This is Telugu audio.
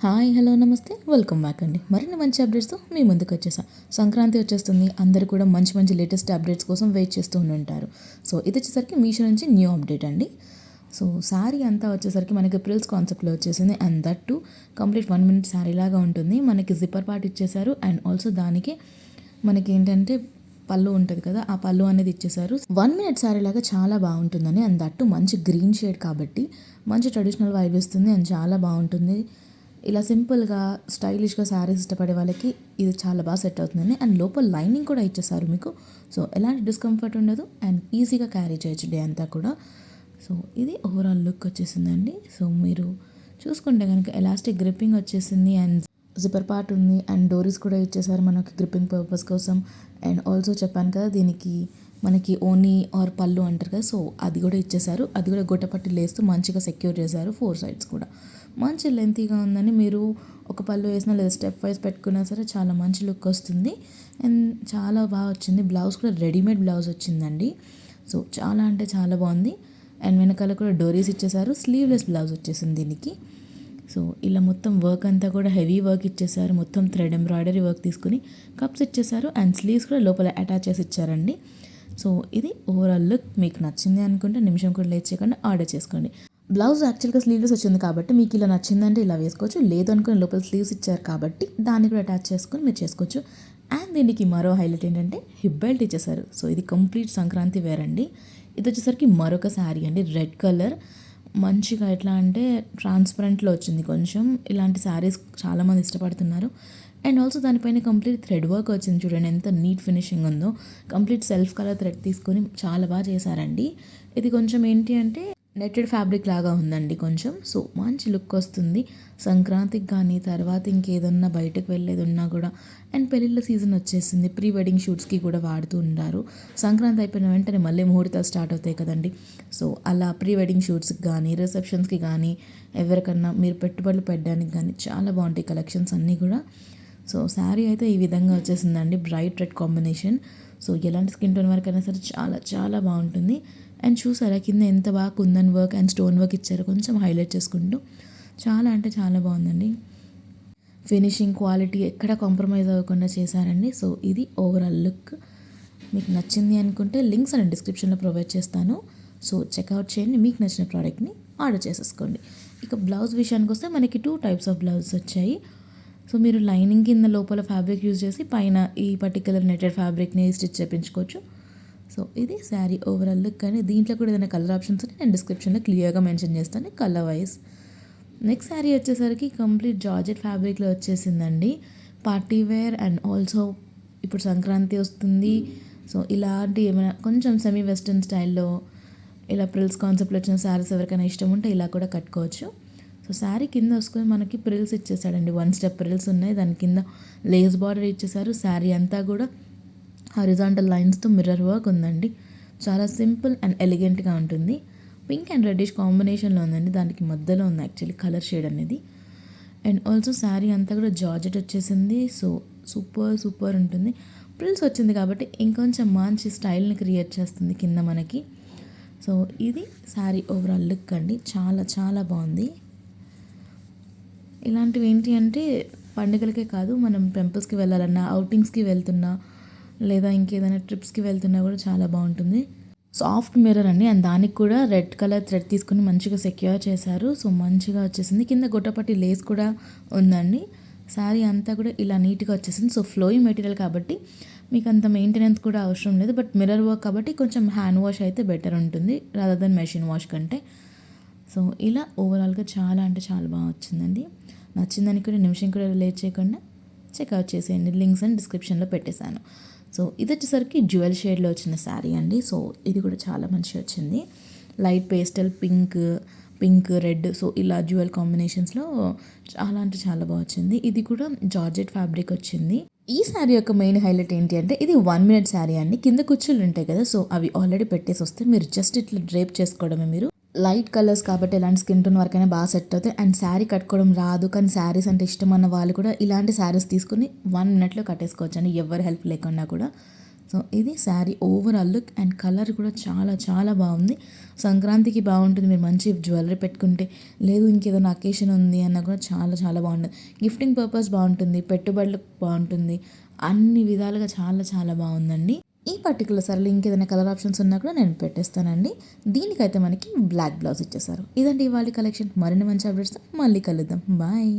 హాయ్ హలో నమస్తే వెల్కమ్ బ్యాక్ అండి. మరిన్ని మంచి అప్డేట్స్తో మీ ముందుకు వచ్చేసా. సంక్రాంతి వచ్చేస్తుంది, అందరూ కూడా మంచి మంచి లేటెస్ట్ అప్డేట్స్ కోసం వెయిట్ చేస్తూ ఉంటారు. సో ఇది వచ్చేసరికి మీషో నుంచి న్యూ అప్డేట్ అండి. సో శారీ అంతా వచ్చేసరికి మనకి ప్రిల్స్ కాన్సెప్ట్లో వచ్చేసింది. And that to complete 1 minute sari లాగా ఉంటుంది. మనకి జిప్పర్ పార్ట్ ఇచ్చేసారు. అండ్ ఆల్సో దానికి మనకి ఏంటంటే పళ్ళు ఉంటుంది కదా, ఆ పళ్ళు అనేది ఇచ్చేసారు. 1 minute శారీ లాగా చాలా బాగుంటుందని. అండ్ దట్టు మంచి గ్రీన్ షేడ్ కాబట్టి మంచి ట్రెడిషనల్ వైబ్ ఇస్తుంది. అండ్ చాలా బాగుంటుంది. ఇలా సింపుల్గా స్టైలిష్గా శారీస్ ఇష్టపడే వాళ్ళకి ఇది చాలా బాగా సెట్ అవుతుందని. అండ్ లోపల లైనింగ్ కూడా ఇచ్చేసారు మీకు. సో ఎలాంటి డిస్కంఫర్ట్ ఉండదు అండ్ ఈజీగా క్యారీ చేయొచ్చు డే అంతా కూడా. సో ఇది ఓవరాల్ లుక్ వచ్చేసిందండి. సో మీరు చూసుకుంటే కనుక ఎలాస్టిక్ గ్రిప్పింగ్ వచ్చేసింది అండ్ జిప్పర్ పార్ట్ ఉంది అండ్ డోరీస్ కూడా ఇచ్చేసారు మనకి గ్రిప్పింగ్ పర్పస్ కోసం. అండ్ ఆల్సో చెప్పాను కదా, దీనికి మనకి ఓనీ ఆర్ పళ్ళు అంటారు కదా, సో అది కూడా ఇచ్చేసారు. అది కూడా గొట్టపట్టి లేస్తూ మంచిగా సెక్యూర్ చేశారు 4 sides కూడా. మంచి లెంతీగా ఉందని మీరు ఒక పళ్ళు వేసినా లేదా స్టెప్ వైజ్ పెట్టుకున్నా సరే చాలా మంచి లుక్ వస్తుంది. అండ్ చాలా బాగా వచ్చింది. బ్లౌజ్ కూడా రెడీమేడ్ బ్లౌజ్ వచ్చిందండి. సో చాలా అంటే చాలా బాగుంది. అండ్ వెనకాల కూడా డోరీస్ ఇచ్చేసారు. స్లీవ్లెస్ బ్లౌజ్ వచ్చేసింది దీనికి. సో ఇలా మొత్తం వర్క్ అంతా కూడా హెవీ వర్క్ ఇచ్చేసారు. మొత్తం థ్రెడ్ ఎంబ్రాయిడరీ వర్క్ తీసుకుని కప్స్ ఇచ్చేసారు. అండ్ స్లీవ్స్ కూడా లోపల అటాచ్ చేసి ఇచ్చారండి. సో ఇది ఓవరాల్ లుక్. మీకు నచ్చింది అనుకుంటే నిమిషం కూడా లేట్ చేయకుండా ఆర్డర్ చేసుకోండి. బ్లౌజ్ యాక్చువల్గా స్లీవ్లెస్ వచ్చింది కాబట్టి మీకు ఇలా నచ్చిందంటే ఇలా వేసుకోవచ్చు. లేదు అనుకుని లోపల స్లీవ్స్ ఇచ్చారు కాబట్టి దాన్ని కూడా అటాచ్ చేసుకొని మీరు చేసుకోవచ్చు. అండ్ దీనికి మరో హైలైట్ ఏంటంటే హిప్ బెల్ట్ ఇచ్చేసారు. సో ఇది కంప్లీట్ సంక్రాంతి వేర్ అండి. ఇది వచ్చేసరికి మరొక శారీ అండి, రెడ్ కలర్. మంచిగా ఎట్లా అంటే ట్రాన్స్పరెంట్లో వచ్చింది కొంచెం. ఇలాంటి శారీస్ చాలామంది ఇష్టపడుతున్నారు. అండ్ ఆల్సో దానిపైన కంప్లీట్ థ్రెడ్ వర్క్ వచ్చింది. చూడండి ఎంత నీట్ ఫినిషింగ్ ఉందో. కంప్లీట్ సెల్ఫ్ కలర్ థ్రెడ్ తీసుకొని చాలా బాగా చేశారండి. ఇది కొంచెం ఏంటి అంటే నెట్టెడ్ ఫ్యాబ్రిక్ లాగా ఉందండి కొంచెం. సో మంచి లుక్ వస్తుంది సంక్రాంతికి కానీ తర్వాత ఇంకేదన్నా బయటకు వెళ్ళేది ఉన్నా కూడా. అండ్ పెళ్ళిళ్ళ సీజన్ వచ్చేసింది, ప్రీ వెడ్డింగ్ షూట్స్కి కూడా వాడుతూ ఉంటారు. సంక్రాంతి అయిపోయిన వెంటనే మళ్ళీ ముహూర్తాలు స్టార్ట్ అవుతాయి కదండి. సో అలా ప్రీ వెడ్డింగ్ షూట్స్కి కానీ రిసెప్షన్స్కి కానీ ఎవరికన్నా మీరు పెట్టుబడులు పెట్టడానికి కానీ చాలా బాగుంటాయి కలెక్షన్స్ అన్నీ కూడా. సో శారీ అయితే ఈ విధంగా వచ్చేసిందండి, బ్రైట్ రెడ్ కాంబినేషన్. సో ఎలాంటి స్కిన్ టోన్ వరకు అయినా సరే చాలా చాలా బాగుంటుంది. అండ్ చూసారా కింద ఎంత బాగా kundan work and stone work ఇచ్చారో కొంచెం హైలైట్ చేసుకుంటూ. చాలా అంటే చాలా బాగుందండి. ఫినిషింగ్ క్వాలిటీ ఎక్కడ కాంప్రమైజ్ అవ్వకుండా చేశారండి. సో ఇది ఓవరాల్ లుక్. మీకు నచ్చింది అనుకుంటే లింక్స్ అని డిస్క్రిప్షన్లో ప్రొవైడ్ చేస్తాను. సో చెక్అవుట్ చేయండి, మీకు నచ్చిన ప్రోడక్ట్ని ఆర్డర్ చేసేసుకోండి. ఇక బ్లౌజ్ విషయానికి వస్తే మనకి 2 types ఆఫ్ బ్లౌజెస్ వచ్చాయి. సో మీరు లైనింగ్ కింద లోపల ఫ్యాబ్రిక్ యూజ్ చేసి పైన ఈ పర్టికులర్ నెటెడ్ ఫ్యాబ్రిక్ని స్టిచ్ చేయించుకోవచ్చు. సో ఇది శారీ ఓవరాల్ లుక్. కానీ దీంట్లో కూడా ఏదైనా కలర్ ఆప్షన్స్ ఉంటే నేను డిస్క్రిప్షన్లో క్లియర్గా మెన్షన్ చేస్తాను కలర్ వైజ్. నెక్స్ట్ శారీ వచ్చేసరికి కంప్లీట్ జార్జెట్ ఫ్యాబ్రిక్లో వచ్చేసిందండి. పార్టీ వేర్ అండ్ ఆల్సో ఇప్పుడు సంక్రాంతి వస్తుంది. సో ఇలాంటి ఏమైనా కొంచెం సెమీ వెస్ట్రన్ స్టైల్లో ఇలా ప్రిల్స్ కాన్సెప్ట్లో వచ్చిన శారీస్ ఎవరికైనా ఇష్టం ఉంటే ఇలా కూడా కట్టుకోవచ్చు. సో శారీ కింద వసుకొని మనకి ప్రిల్స్ ఇచ్చేసాడండి. 1 step ప్రిల్స్ ఉన్నాయి. దాని కింద లేస్ బార్డర్ ఇచ్చేసారు. శారీ అంతా కూడా హారిజాంటల్ లైన్స్తో మిర్రర్ వర్క్ ఉందండి. చాలా సింపుల్ అండ్ ఎలిగెంట్గా ఉంటుంది. పింక్ అండ్ రెడ్డిష్ కాంబినేషన్లో ఉందండి. దానికి మధ్యలో ఉంది యాక్చువల్లీ కలర్ షేడ్ అనేది. అండ్ ఆల్సో శారీ అంతా కూడా జార్జెట్ వచ్చేసింది. సో సూపర్ సూపర్ ఉంటుంది. ప్రిల్స్ వచ్చింది కాబట్టి ఇంకొంచెం మంచి స్టైల్ని క్రియేట్ చేస్తుంది కింద మనకి. సో ఇది శారీ ఓవరాల్ లుక్ అండి. చాలా చాలా బాగుంది. ఇలాంటివి ఏంటి అంటే పండుగలకే కాదు, మనం టెంపుల్స్కి వెళ్ళాలన్నా, అవుటింగ్స్కి వెళ్తున్నా లేదా ఇంకేదైనా ట్రిప్స్కి వెళ్తున్నా కూడా చాలా బాగుంటుంది. సాఫ్ట్ మిర్రర్ అండి. అండ్ దానికి కూడా రెడ్ కలర్ థ్రెడ్ తీసుకుని మంచిగా సెక్యూర్ చేశారు. సో మంచిగా వచ్చేసింది. కింద గొట్టపట్టి లేస్ కూడా ఉందండి. శారీ అంతా కూడా ఇలా నీట్గా వచ్చేసింది. సో ఫ్లోయింగ్ మెటీరియల్ కాబట్టి మీకు అంత మెయింటెనెన్స్ కూడా అవసరం లేదు. బట్ మిర్రర్ వర్క్ కాబట్టి కొంచెం హ్యాండ్ వాష్ అయితే బెటర్ ఉంటుంది రాదర్ దెన్ మెషిన్ వాష్ కంటే. సో ఇలా ఓవరాల్గా చాలా అంటే చాలా బాగా వచ్చిందండి. నచ్చిందని కూడా నిమిషం కూడా లేట్ చేయకుండా చెక్అవుట్ చేసేయండి. లింక్స్ అని డిస్క్రిప్షన్లో పెట్టేశాను. సో ఇది వచ్చేసరికి జ్యువెల్ షేడ్లో వచ్చిన శారీ అండి. సో ఇది కూడా చాలా మంచిగా వచ్చింది. Light pastel pink red, so ఇలా జ్యువెల్ కాంబినేషన్స్లో చాలా అంటే చాలా బాగా వచ్చింది. ఇది కూడా జార్జెట్ ఫ్యాబ్రిక్ వచ్చింది. ఈ శారీ యొక్క మెయిన్ హైలైట్ ఏంటి అంటే ఇది 1 minute శారీ అండి. కింద కుచ్చులు ఉంటాయి కదా, సో అవి ఆల్రెడీ పెట్టేసి వస్తే మీరు జస్ట్ ఇట్లా డ్రేప్ చేసుకోవడమే. మీరు లైట్ కలర్స్ కాబట్టి ఎలాంటి స్కిన్ టోన్ వరకైనా బాగా సెట్ అవుతాయి. అండ్ శారీ కట్టుకోవడం రాదు కానీ శారీస్ అంటే ఇష్టం అన్న వాళ్ళు కూడా ఇలాంటి శారీస్ తీసుకుని 1 minute కట్టేసుకోవచ్చు అండి, ఎవరి హెల్ప్ లేకుండా కూడా. సో ఇది sari overall look and colour కూడా చాలా చాలా బాగుంది. సంక్రాంతికి బాగుంటుంది, మీరు మంచి జ్యువెలరీ పెట్టుకుంటే, లేదు ఇంకేదైనా అకేషన్ ఉంది అన్న కూడా చాలా చాలా బాగుంటుంది. గిఫ్టింగ్ పర్పస్ బాగుంటుంది, పెట్టుబడులకు బాగుంటుంది, అన్ని విధాలుగా చాలా చాలా బాగుందండి. ఈ పర్టికులర్ సారీలో ఇంకేదైనా కలర్ ఆప్షన్స్ ఉన్నా కూడా నేను పెట్టేస్తానండి. దీనికైతే మనకి బ్లాక్ బ్లౌజ్ ఇచ్చేసారు. ఇదండి ఇవాళ కలెక్షన్. మరిన్ని మంచి అప్డేట్స్తో మళ్ళీ కలుద్దాం. బాయ్.